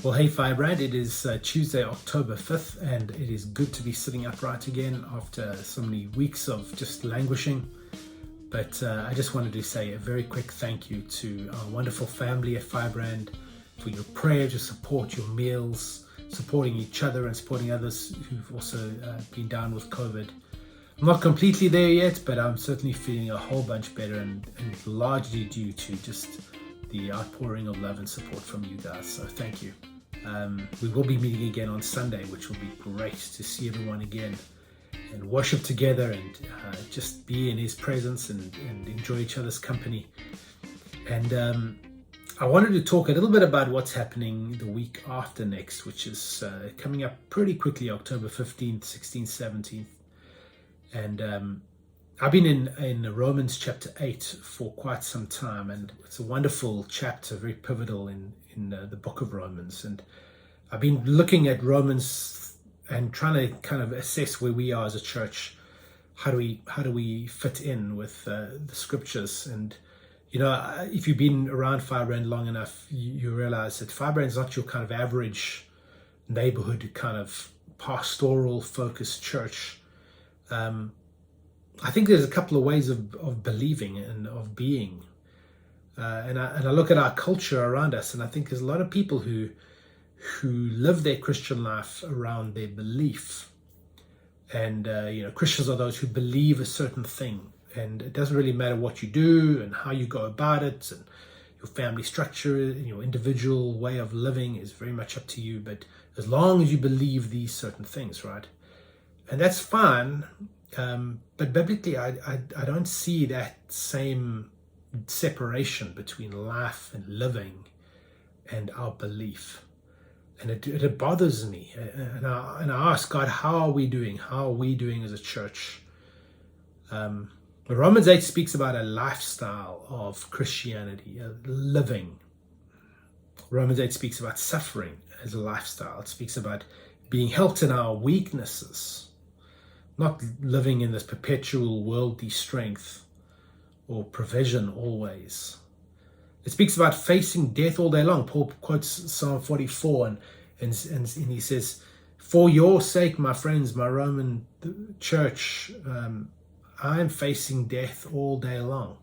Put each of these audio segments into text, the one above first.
Well, hey Firebrand, it is Tuesday, October 5th, and it is good to be sitting upright again after so many weeks of just languishing. But I just wanted to say a very quick thank you to our wonderful family at Firebrand for your prayers, your support, your meals, supporting each other and supporting others who've also been down with COVID. I'm not completely there yet, but I'm certainly feeling a whole bunch better, and largely due to just the outpouring of love and support from you guys. So thank you. We will be meeting again on Sunday, which will be great to see everyone again and worship together and just be in his presence and enjoy each other's company. And I wanted to talk a little bit about what's happening the week after next, which is coming up pretty quickly, October 15th, 16th, 17th. And I've been in Romans chapter 8 for quite some time, and it's a wonderful chapter, very pivotal in the book of Romans. And I've been looking at Romans and trying to kind of assess where we are as a church. How do we fit in with the scriptures? And you know, if you've been around Firebrand long enough, you realize that Firebrand is not your kind of average neighborhood kind of pastoral focused church. I think there's a couple of ways of believing and of being. And I look at our culture around us, and I think there's a lot of people who live their Christian life around their belief. And Christians are those who believe a certain thing, and it doesn't really matter what you do and how you go about it, and your family structure and your individual way of living is very much up to you. But as long as you believe these certain things, right? And that's fine. But biblically, I don't see that same separation between life and living and our belief. And it bothers me. And I ask God, how are we doing? How are we doing as a church? Romans 8 speaks about a lifestyle of Christianity, living. Romans 8 speaks about suffering as a lifestyle. It speaks about being helped in our weaknesses, not living in this perpetual worldly strength or provision always. It speaks about facing death all day long. Paul quotes Psalm 44 and he says, "For your sake, my friends, my Roman church, I am facing death all day long."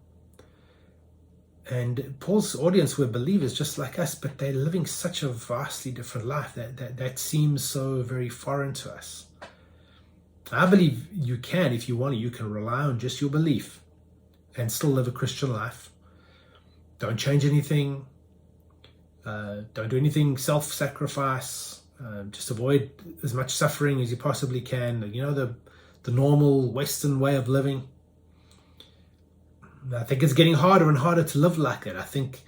And Paul's audience were believers just like us, but they're living such a vastly different life that seems so very foreign to us. I believe you can, if you want to, you can rely on just your belief and still live a Christian life. Don't change anything. Don't do anything self-sacrifice. Just avoid as much suffering as you possibly can. You know, the normal Western way of living. I think it's getting harder and harder to live like that. I think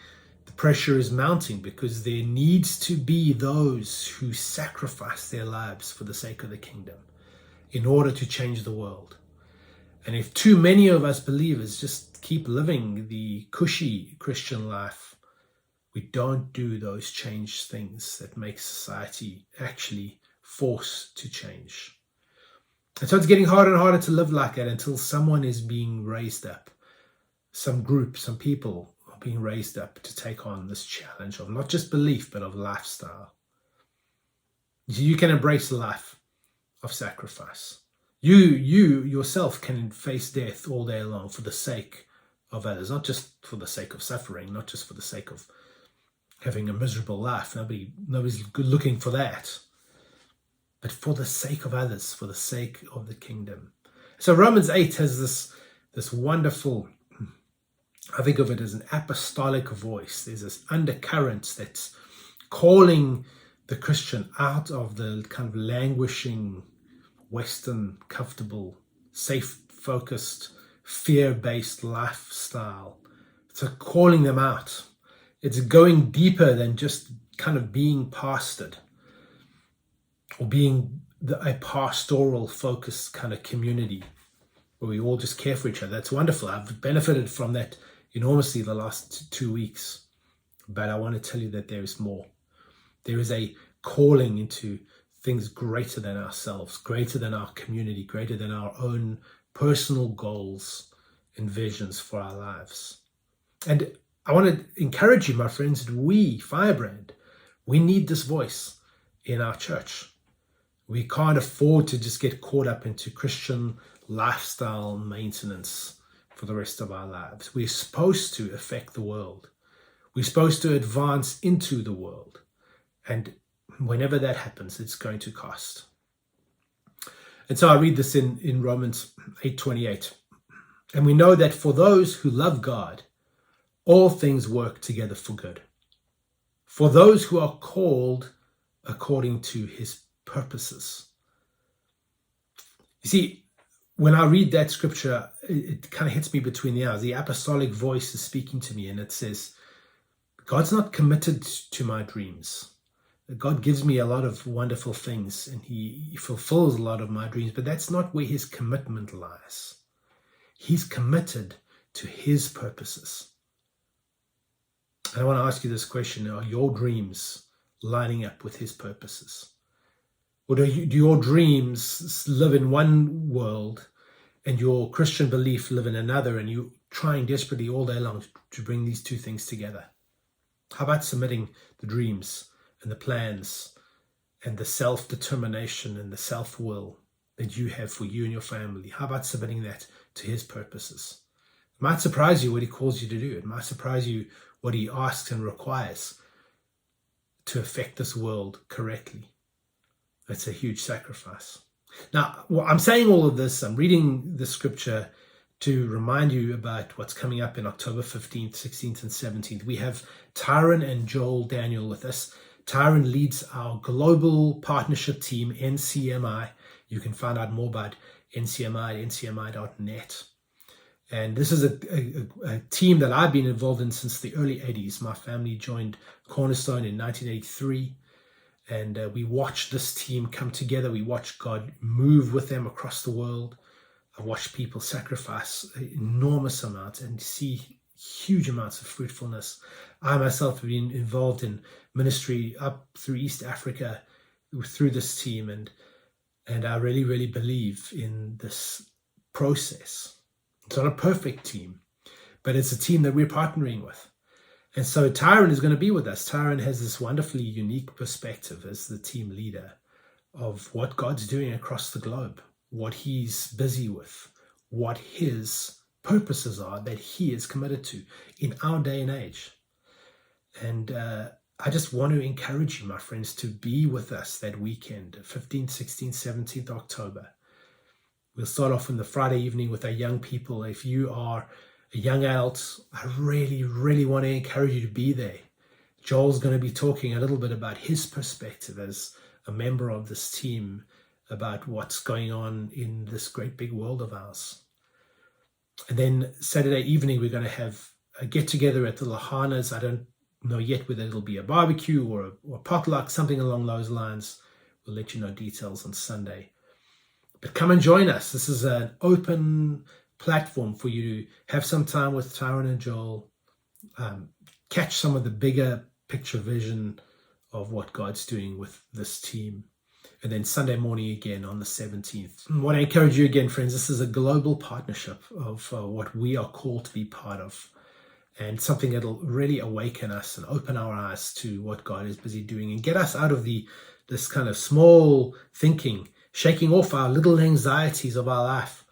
the pressure is mounting because there needs to be those who sacrifice their lives for the sake of the kingdom in order to change the world. And if too many of us believers just keep living the cushy Christian life, we don't do those change things that make society actually force to change. And so it's getting harder and harder to live like that until someone is being raised up. Some group, some people are being raised up to take on this challenge of not just belief, but of lifestyle. You can embrace a life of sacrifice. You yourself can face death all day long for the sake of others, not just for the sake of suffering, not just for the sake of having a miserable life. Nobody's looking for that, but for the sake of others, for the sake of the kingdom. So Romans 8 has this wonderful, I think of it as an apostolic voice. There's this undercurrent that's calling the Christian out of the kind of languishing, Western, comfortable, safe-focused, fear-based lifestyle. It's calling them out. It's going deeper than just kind of being pastored or being a pastoral-focused kind of community where we all just care for each other. That's wonderful. I've benefited from that enormously the last 2 weeks. But I want to tell you that there is more. There is a calling into things greater than ourselves, greater than our community, greater than our own personal goals and visions for our lives. And I want to encourage you, my friends, that we, Firebrand, We need this voice in our church. We can't afford to just get caught up into Christian lifestyle maintenance for the rest of our lives. We're supposed to affect the world. We're supposed to advance into the world. And whenever that happens, it's going to cost. And so I read this in Romans 8:28. And we know that for those who love God, all things work together for good. For those who are called according to his purposes. You see, when I read that scripture, it kind of hits me between the eyes. The apostolic voice is speaking to me, and it says, God's not committed to my dreams. God gives me a lot of wonderful things, and he fulfills a lot of my dreams, but that's not where his commitment lies. He's committed to his purposes. And I want to ask you this question: are your dreams lining up with his purposes? Or do your dreams live in one world and your Christian belief live in another, and you're trying desperately all day long to bring these two things together? How about submitting the dreams and the plans and the self-determination and the self-will that you have for you and your family? How about submitting that to his purposes? It might surprise you what he calls you to do. It might surprise you what he asks and requires to affect this world correctly. It's a huge sacrifice. Now, I'm saying all of this, I'm reading the scripture to remind you about what's coming up in October 15th, 16th, and 17th. We have Tyrone and Joel Daniel with us. Tyrone leads our global partnership team, NCMI. You can find out more about NCMI at ncmi.net. And this is a team that I've been involved in since the early 80s. My family joined Cornerstone in 1983. And we watched this team come together. We watched God move with them across the world. I watched people sacrifice enormous amounts and see huge amounts of fruitfulness. I myself have been involved in ministry up through East Africa through this team. And I really, really believe in this process. It's not a perfect team, but it's a team that we're partnering with. And so Tyrone is going to be with us. Tyrone has this wonderfully unique perspective as the team leader of what God's doing across the globe, what he's busy with, what his purposes are that he is committed to in our day and age. And I just want to encourage you, my friends, to be with us that weekend, 15th, 16th, 17th October. We'll start off on the Friday evening with our young people. If you are a young adult, I really, really want to encourage you to be there. Joel's going to be talking a little bit about his perspective as a member of this team about what's going on in this great big world of ours. And then Saturday evening, we're going to have a get-together at the Lahanas. I don't know yet whether it'll be a barbecue or a potluck, something along those lines. We'll let you know details on Sunday. But come and join us. This is an open platform for you to have some time with Tyrone and Joel, catch some of the bigger picture vision of what God's doing with this team. And then Sunday morning again on the 17th. I want to encourage you again, friends, this is a global partnership of what we are called to be part of, and something that'll really awaken us and open our eyes to what God is busy doing and get us out of this kind of small thinking, shaking off our little anxieties of our life.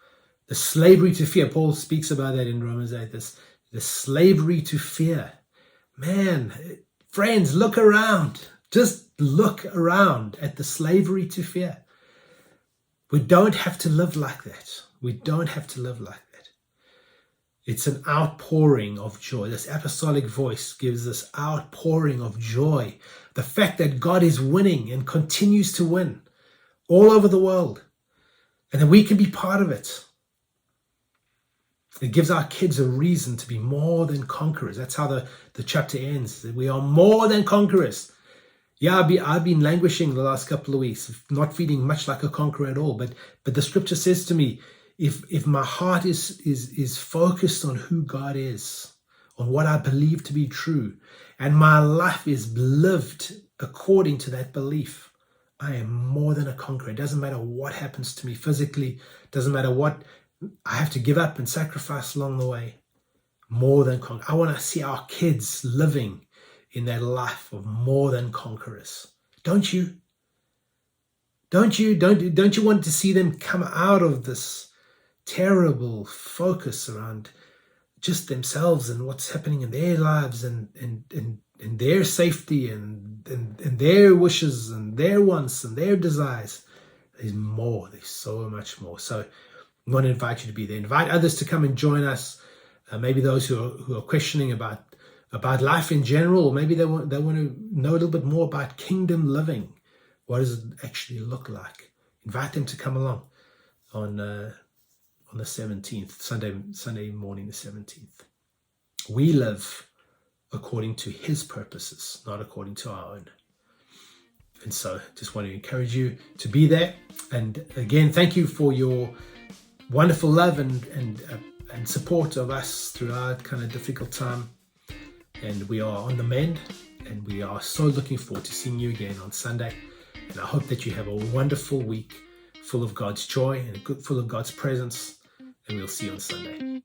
The slavery to fear. Paul speaks about that in Romans 8, the slavery to fear. Man, friends, look around. Just look around at the slavery to fear. We don't have to live like that. We don't have to live like that. It's an outpouring of joy. This apostolic voice gives this outpouring of joy. The fact that God is winning and continues to win all over the world. And that we can be part of it. It gives our kids a reason to be more than conquerors. That's how the chapter ends. That we are more than conquerors. Yeah, I've been languishing the last couple of weeks, not feeling much like a conqueror at all. But the scripture says to me, if my heart is focused on who God is, on what I believe to be true, and my life is lived according to that belief, I am more than a conqueror. It doesn't matter what happens to me physically. It doesn't matter what I have to give up and sacrifice along the way. More than conqueror. I want to see our kids living in that life of more than conquerors. Don't you? Don't you want to see them come out of this terrible focus around just themselves and what's happening in their lives and their safety and their wishes and their wants and their desires? There's more. There's so much more. So I want to invite you to be there. Invite others to come and join us. Maybe those who are questioning about life in general, or maybe they want to know a little bit more about kingdom living. What does it actually look like? Invite them to come along on the 17th, Sunday morning, the 17th. We live according to his purposes, not according to our own. And so just want to encourage you to be there. And again, thank you for your wonderful love and support of us throughout kind of difficult time. And we are on the mend, and we are so looking forward to seeing you again on Sunday. And I hope that you have a wonderful week full of God's joy and full of God's presence. And we'll see you on Sunday.